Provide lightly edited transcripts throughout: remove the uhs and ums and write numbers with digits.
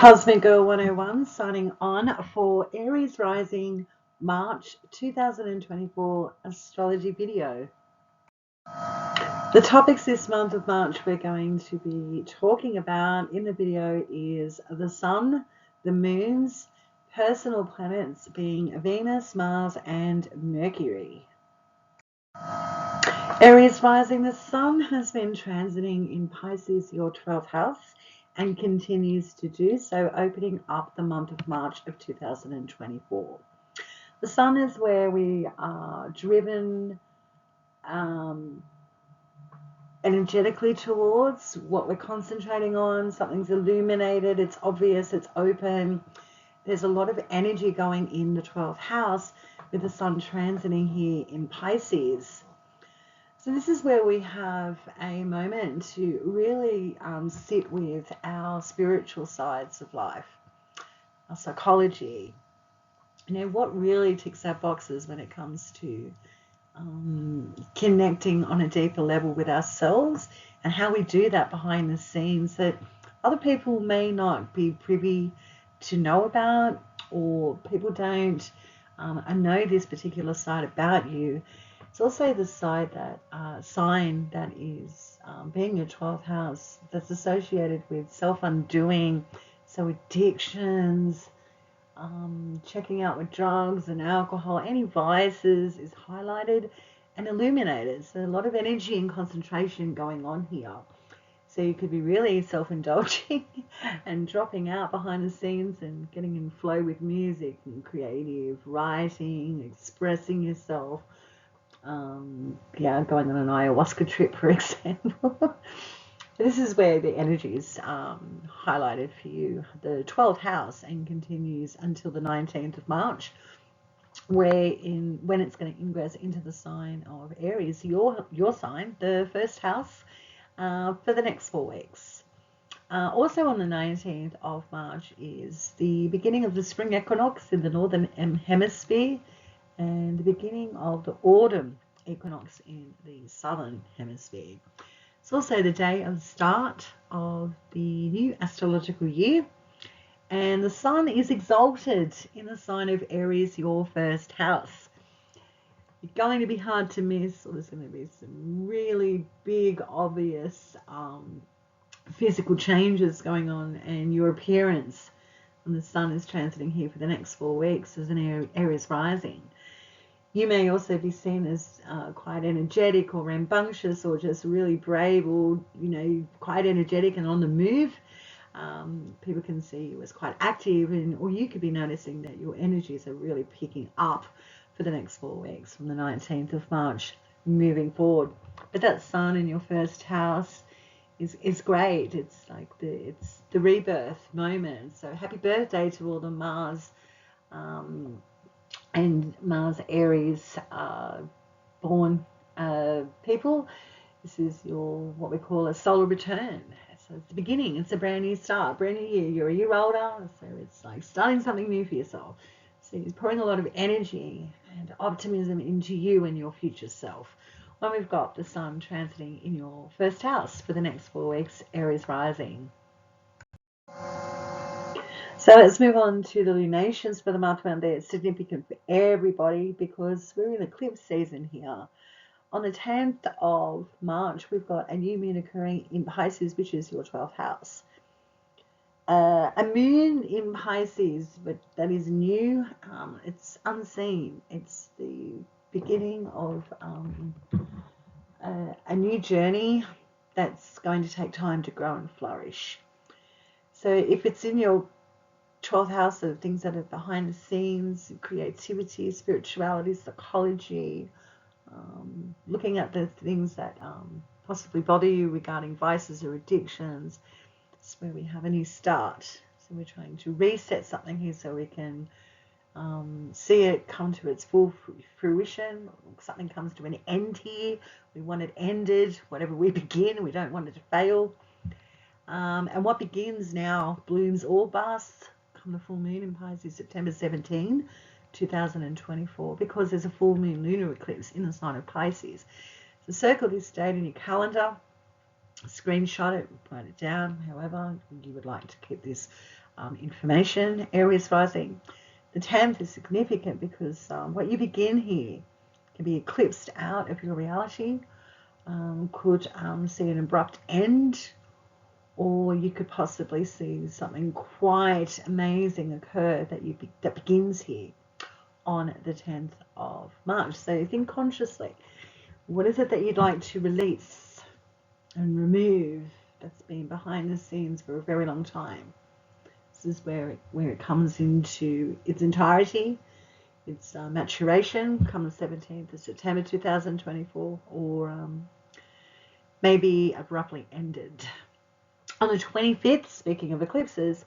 Cosmic Girl 101 signing on for Aries Rising March 2024 astrology video. The topics this month of March we're going to be talking about in the video is the Sun, the moons, personal planets being Venus, Mars and Mercury. Aries Rising, the Sun has been transiting in Pisces, your 12th house, and continues to do so, opening up the month of March of 2024. The Sun is where we are driven energetically towards, what we're concentrating on. Something's illuminated, it's obvious, it's open. There's a lot of energy going in the 12th house with the Sun transiting here in Pisces. So this is where we have a moment to really sit with our spiritual sides of life, our psychology. You know, what really ticks our boxes when it comes to connecting on a deeper level with ourselves, and how we do that behind the scenes that other people may not be privy to know about, or people don't know this particular side about you. It's also the side that sign that is being your 12th house that's associated with self-undoing, so addictions, checking out with drugs and alcohol, any vices is highlighted and illuminated. So a lot of energy and concentration going on here. So you could be really self-indulging and dropping out behind the scenes and getting in flow with music and creative writing, expressing yourself. Going on an ayahuasca trip, for example. This is where the energy is highlighted for you, the 12th house, and continues until the 19th of March, when it's going to ingress into the sign of Aries, your sign, the first house, for the next 4 weeks. Also on the 19th of March is the beginning of the spring equinox in the northern hemisphere, and the beginning of the autumn equinox in the southern hemisphere. It's also the day of the start of the new astrological year, and the Sun is exalted in the sign of Aries, your first house. It's going to be hard to miss, or there's going to be some really big, obvious physical changes going on, and your appearance when the Sun is transiting here for the next 4 weeks as an Aries rising. You may also be seen as quite energetic or rambunctious, or just really brave, or, you know, quite energetic and on the move. People can see you as quite active, or you could be noticing that your energies are really picking up for the next 4 weeks from the 19th of March moving forward. But that Sun in your first house is great. It's like it's the rebirth moment. So happy birthday to all the Mars and Mars Aries born people. This is what we call a solar return. So it's the beginning, it's a brand new start, brand new year. You're a year older, so it's like starting something new for yourself. So you're pouring a lot of energy and optimism into you and your future self. When we've got the Sun transiting in your first house for the next 4 weeks, Aries rising. So let's move on to the lunations for the month. Well, they're significant for everybody because we're in eclipse season here. On the 10th of March, we've got a new moon occurring in Pisces, which is your 12th house. A moon in Pisces, but that is new. It's unseen. It's the beginning of a new journey that's going to take time to grow and flourish. So if it's in your 12th house, of things that are behind the scenes, creativity, spirituality, psychology, looking at the things that possibly bother you regarding vices or addictions. It's where we have a new start. So we're trying to reset something here so we can see it come to its full fruition. Something comes to an end here. We want it ended. Whatever we begin, we don't want it to fail. And what begins now blooms or busts come the full moon in Pisces, September 17, 2024, because there's a full moon lunar eclipse in the sign of Pisces. So circle this date in your calendar. screenshot it, write it down, however you would like to keep this information. Aries rising. The 10th is significant because what you begin here can be eclipsed out of your reality, could see an abrupt end, or you could possibly see something quite amazing occur that begins here on the 10th of March. So think consciously. What is it that you'd like to release and remove that's been behind the scenes for a very long time? This is where it comes into its entirety. Its maturation comes 17th of September 2024, or maybe abruptly ended. On the 25th, speaking of eclipses,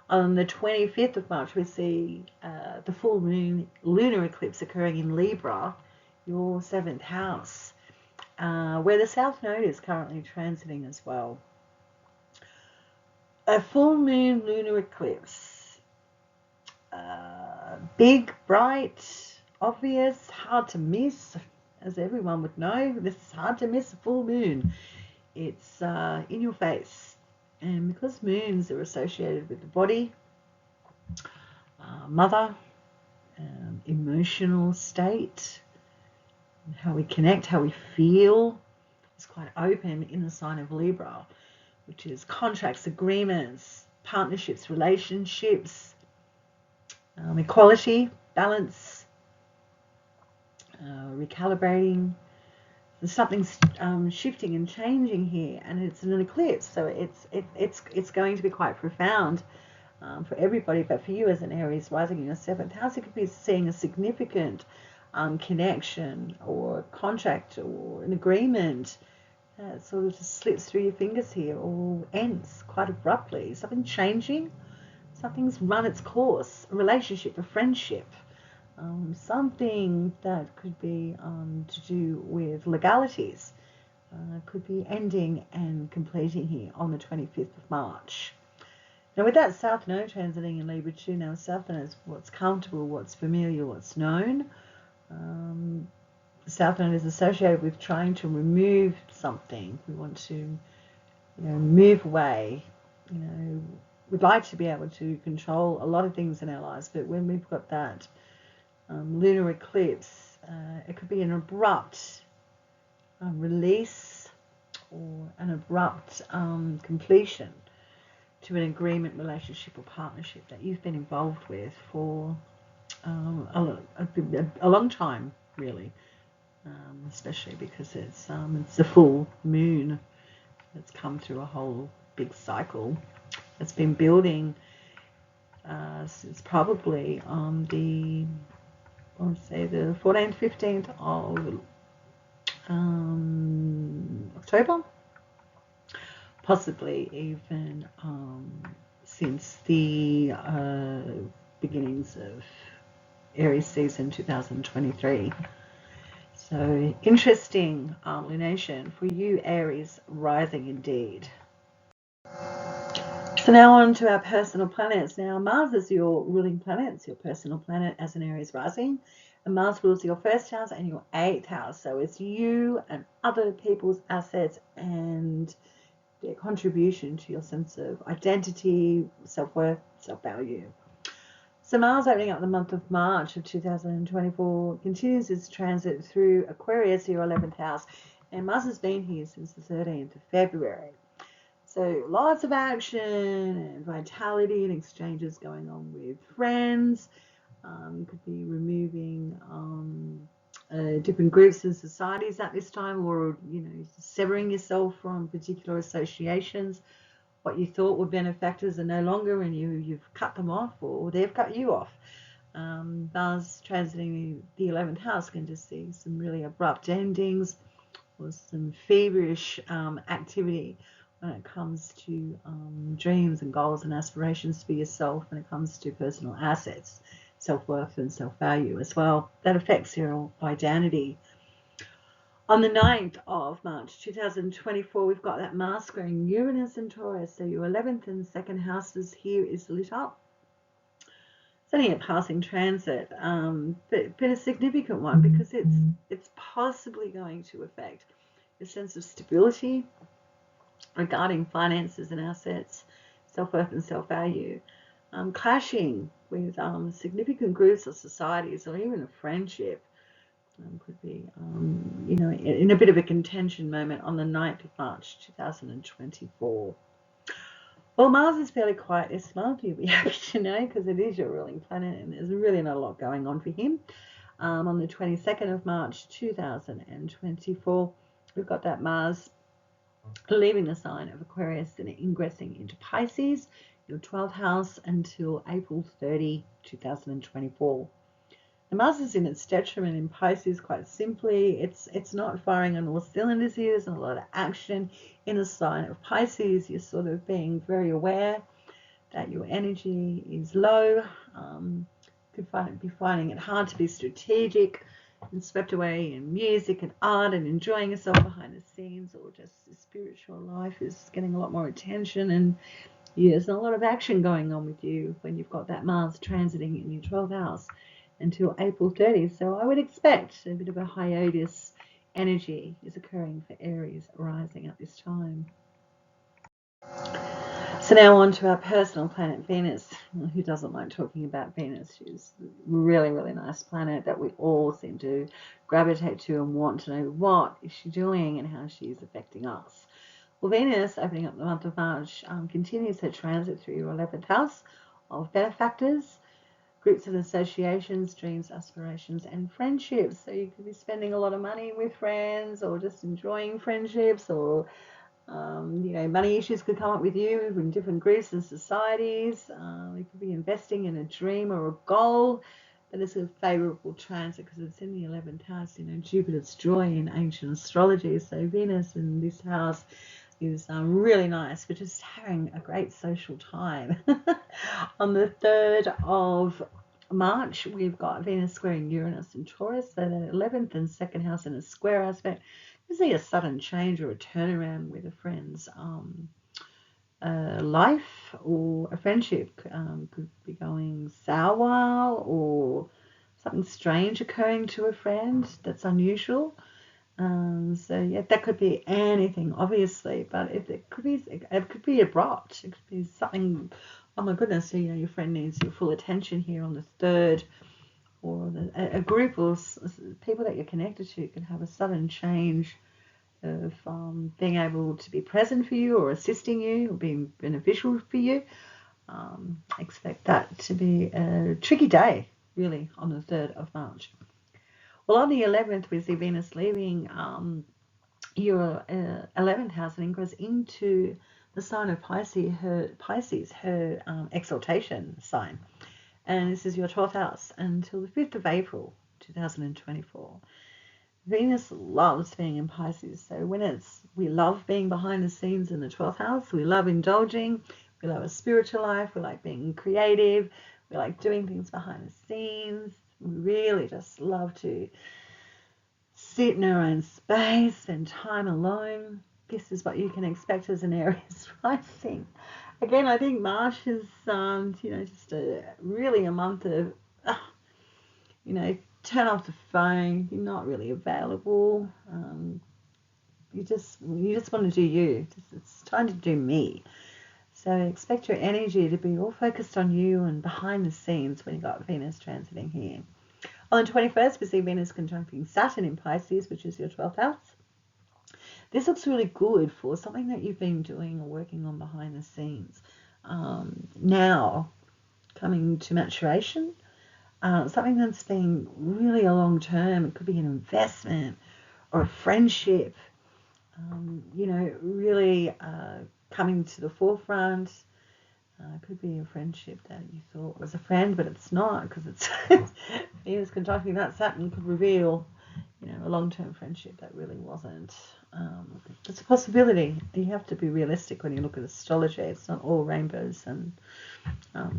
on the 25th of March, we see the full moon lunar eclipse occurring in Libra, your 7th house, where the South Node is currently transiting as well. A full moon lunar eclipse. Big, bright, obvious, hard to miss, as everyone would know. This is hard to miss, a full moon. It's in your face. And because moons are associated with the body, mother, emotional state, how we connect, how we feel, is quite open in the sign of Libra, which is contracts, agreements, partnerships, relationships, equality, balance, recalibrating. Something's shifting and changing here, and it's an eclipse, so it's going to be quite profound for everybody. But for you as an Aries rising in your 7th house, it could be seeing a significant connection or contract or an agreement that sort of just slips through your fingers here, or ends quite abruptly. Something changing, something's run its course, a relationship, a friendship. Something that could be to do with legalities could be ending and completing here on the 25th of March. Now with that South Node transiting in Libra too, now South Node is what's comfortable, what's familiar, what's known. The South Node is associated with trying to remove something. We want to, move away. We'd like to be able to control a lot of things in our lives, but when we've got that lunar eclipse, it could be an abrupt release or an abrupt completion to an agreement, relationship, or partnership that you've been involved with for a long time, really, especially because it's the full moon that's come through a whole big cycle. It's been building since probably the 14th, 15th of October, possibly even since the beginnings of Aries season 2023. So interesting lunation for you, Aries rising indeed. So now on to our personal planets. Now Mars is your ruling planet, it's your personal planet as an Aries rising, and Mars rules your 1st house and your 8th house. So it's you and other people's assets and their contribution to your sense of identity, self-worth, self-value. So Mars opening up the month of March of 2024 continues its transit through Aquarius, your 11th house, and Mars has been here since the 13th of February. So lots of action and vitality and exchanges going on with friends. You could be removing different groups and societies at this time, or severing yourself from particular associations. What you thought were benefactors are no longer, and you've cut them off, or they've cut you off. Mars transiting the 11th house can just see some really abrupt endings or some feverish activity when it comes to dreams and goals and aspirations for yourself, when it comes to personal assets, self-worth and self-value as well. That affects your identity. On the 9th of March 2024, we've got that Mars squaring Uranus and Taurus. So your 11th and 2nd houses here is lit up. It's only a passing transit, but a significant one, because it's possibly going to affect your sense of stability, regarding finances and assets, self-worth and self-value, clashing with significant groups or societies or even a friendship. Could be, in a bit of a contention moment on the 9th of March 2024. Well, Mars is fairly quiet this month, you'll be happy to know, because it is your ruling planet and there's really not a lot going on for him. On the 22nd of March 2024, we've got that Mars leaving the sign of Aquarius and ingressing into Pisces, your 12th house, until April 30, 2024. The Mars is in its detriment in Pisces. Quite simply, it's not firing on all cylinders here. There's not a lot of action in the sign of Pisces. You're sort of being very aware that your energy is low. Could be finding it hard to be strategic and swept away in music and art and enjoying yourself behind the scenes, or just the spiritual life is getting a lot more attention, and there's a lot of action going on with you when you've got that Mars transiting in your 12th house until April 30. So I would expect a bit of a hiatus energy is occurring for Aries rising at this time. So now on to our personal planet, Venus. Who doesn't like talking about Venus? She's a really, really nice planet that we all seem to gravitate to and want to know what is she doing and how she is affecting us. Well, Venus, opening up the month of March, continues her transit through your 11th house of benefactors, groups and associations, dreams, aspirations, and friendships. So you could be spending a lot of money with friends, or just enjoying friendships, or money issues could come up with you in different groups and societies. You could be investing in a dream or a goal, but it's a favorable transit because it's in the 11th house. Jupiter's joy in ancient astrology. So Venus in this house is really nice for just having a great social time. On the 3rd of March, we've got Venus squaring Uranus in Taurus, so the 11th and 2nd house in a square aspect. You see a sudden change or a turnaround with a friend's life, or a friendship could be going sour, or something strange occurring to a friend that's unusual. So yeah, that could be anything, obviously, but it could be abrupt. It could be something. Oh my goodness, your friend needs your full attention here on the 3rd, or a group or people that you're connected to can have a sudden change of being able to be present for you, or assisting you, or being beneficial for you. Expect that to be a tricky day, really, on the 3rd of March. Well, on the 11th, we see Venus leaving your 11th house and ingress into the sign of Pisces, her exaltation sign. And this is your 12th house until the 5th of April, 2024. Venus loves being in Pisces. So we love being behind the scenes in the 12th house. We love indulging. We love a spiritual life. We like being creative. We like doing things behind the scenes. We really just love to sit in our own space, spend time alone. This is what you can expect as an Aries rising. Again, I think March is, just really a month of, turn off the phone. You're not really available. You just want to do you. It's time to do me. So expect your energy to be all focused on you and behind the scenes when you've got Venus transiting here. On the 21st, we see Venus conjuncting Saturn in Pisces, which is your 12th house. This looks really good for something that you've been doing or working on behind the scenes. Now, coming to maturation, something that's been really a long term. It could be an investment or a friendship, really coming to the forefront. Could be a friendship that you thought was a friend, but it's not, because it's Venus conjuncting that Saturn could reveal, a long-term friendship that really wasn't. It's a possibility. You have to be realistic when you look at astrology. It's not all rainbows and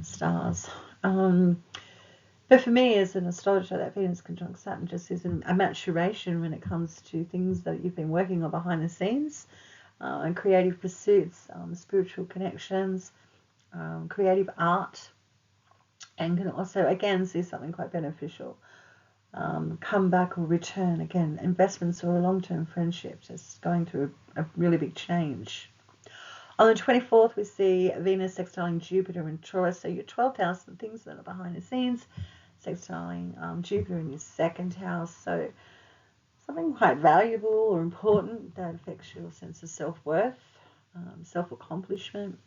stars. But for me, as an astrologer, that Venus conjunct Saturn just is a maturation when it comes to things that you've been working on behind the scenes, and creative pursuits, spiritual connections, creative art, and can also, again, see something quite beneficial come back or return. Again, investments or a long-term friendship, just going through a really big change. On the 24th, we see Venus sextiling Jupiter in Taurus. So your 12th house, the things that are behind the scenes, sextiling Jupiter in your 2nd house. So something quite valuable or important that affects your sense of self-worth, self-accomplishment.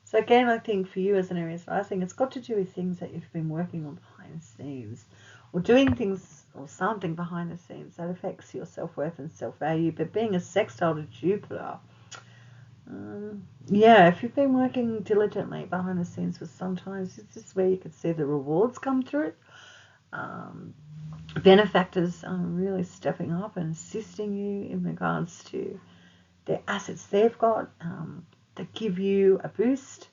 So again, I think for you as an Aries rising, it's got to do with things that you've been working on behind the scenes, or doing things or something behind the scenes that affects your self-worth and self-value. But being a sextile to Jupiter, yeah, if you've been working diligently behind the scenes for sometimes, it's just where you could see the rewards come through. Benefactors are really stepping up and assisting you in regards to the assets they've got that give you a boost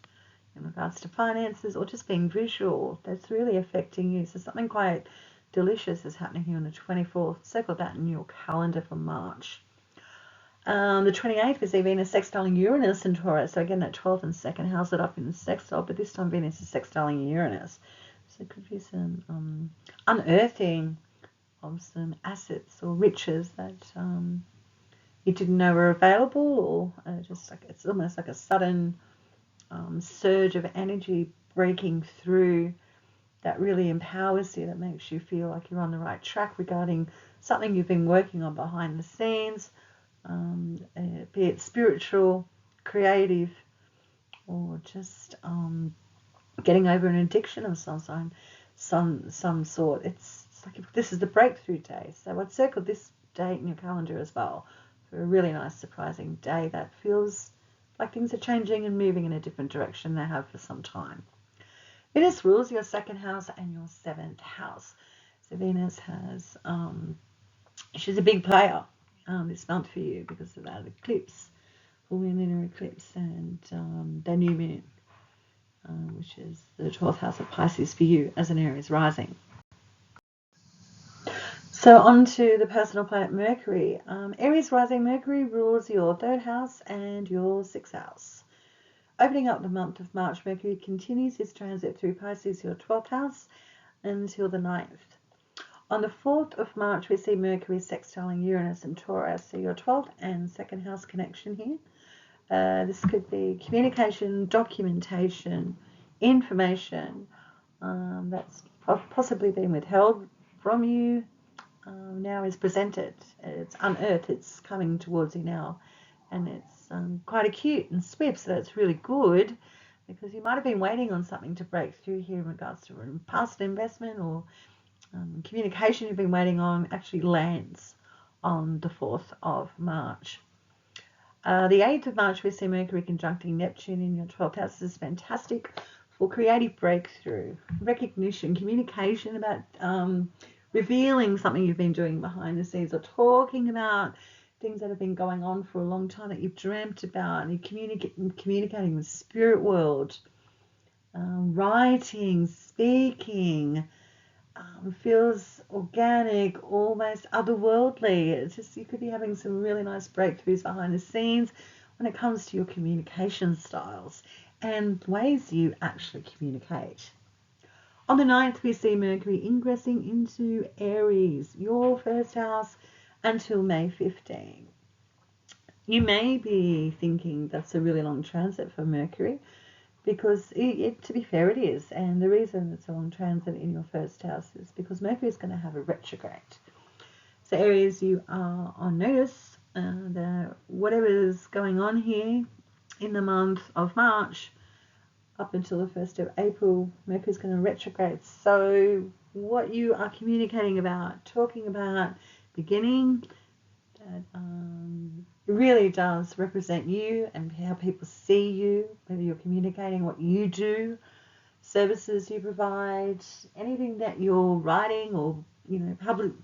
in regards to finances, or just being visual that's really affecting you. So something quite delicious is happening here on the 24th. Circle that in your calendar for March. The 28th is Venus sextiling Uranus in Taurus. So again, that 12th and 2nd house it up in the sextile, but this time Venus is sextiling Uranus. So it could be some unearthing of some assets or riches that you didn't know were available, or just like it's almost like a sudden surge of energy breaking through that really empowers you, that makes you feel like you're on the right track regarding something you've been working on behind the scenes, be it spiritual, creative, or just getting over an addiction of some sort. It's like this is the breakthrough day. So I'd circle this date in your calendar as well for a really nice, surprising day that feels like things are changing and moving in a different direction they have for some time. Venus rules your 2nd house and your 7th house. So Venus has, she's a big player this month for you because of that eclipse, full moon lunar eclipse, and the new moon, which is the 12th house of Pisces for you as an Aries rising. So on to the personal planet Mercury. Aries rising Mercury rules your 3rd house and your 6th house. Opening up the month of March, Mercury continues his transit through Pisces, your 12th house, until the 9th. On the 4th of March, we see Mercury sextiling Uranus and Taurus, so your 12th and 2nd house connection here. This could be communication, documentation, information that's possibly been withheld from you, now is presented. It's unearthed, it's coming towards you now, and it's quite acute and swift, so that's really good, because you might have been waiting on something to break through here in regards to a past investment, or communication you've been waiting on actually lands on the 4th of March. The 8th of March, we see Mercury conjuncting Neptune in your 12th house. This is fantastic for creative breakthrough, recognition, communication about revealing something you've been doing behind the scenes, or talking about things that have been going on for a long time that you've dreamt about, and you're communicating with spirit world, writing, speaking, feels organic, almost otherworldly. It's just, you could be having some really nice breakthroughs behind the scenes when it comes to your communication styles and ways you actually communicate. On the 9th, we see Mercury ingressing into Aries, your 1st house, until May 15. You may be thinking that's a really long transit for Mercury, because to be fair, it is. And the reason it's a long transit in your 1st house is because Mercury is going to have a retrograde. So Aries, you are on notice that whatever is going on here in the month of March, up until the 1st of April, Mercury is going to retrograde. So what you are communicating about, talking about, beginning, that really does represent you and how people see you, whether you're communicating what you do, services you provide, anything that you're writing or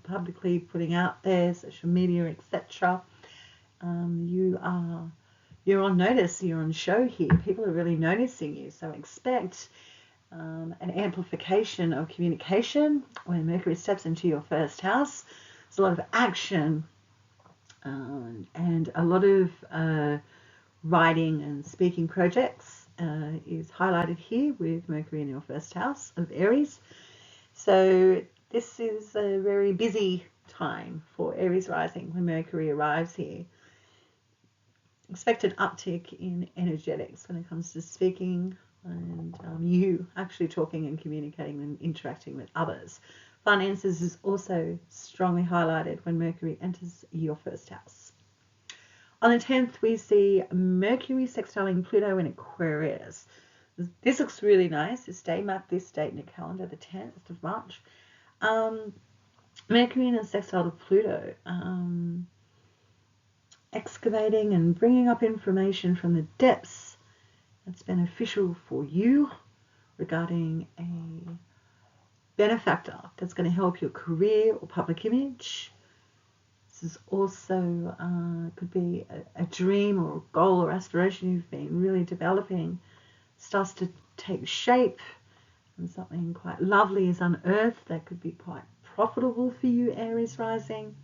publicly putting out there, social media, etc. You're on notice, you're on show here. People are really noticing you, so expect an amplification of communication when Mercury steps into your 1st house. There's a lot of action and a lot of writing and speaking projects is highlighted here with Mercury in your 1st house of Aries. So this is a very busy time for Aries rising when Mercury arrives here. expected uptick in energetics when it comes to speaking and you actually talking and communicating and interacting with others. Finances is also strongly highlighted when Mercury enters your first house. On the 10th, we see Mercury sextiling Pluto in Aquarius. This looks really nice. This day, mark this date in your calendar, the 10th of March. Mercury in a sextile to Pluto, excavating and bringing up information from the depths that's beneficial for you regarding a benefactor that's going to help your career or public image. This is also could be a dream or a goal or aspiration you've been really developing starts to take shape, and something quite lovely is unearthed that could be quite profitable for you, Aries rising.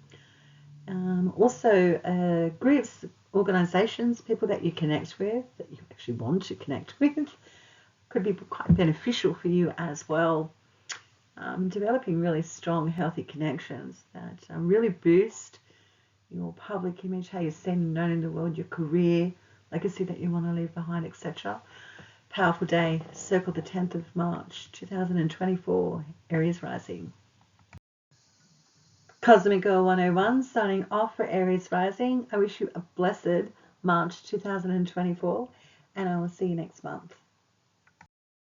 Also, groups, organizations, people that you connect with, that you actually want to connect with, could be quite beneficial for you as well. Developing really strong, healthy connections that really boost your public image, how you're seen and known in the world, your career, legacy that you want to leave behind, etc. Powerful day. Circle the 10th of March, 2024, Aries rising. Cosmic Girl 101 signing off for Aries rising. I wish you a blessed March 2024, and I will see you next month.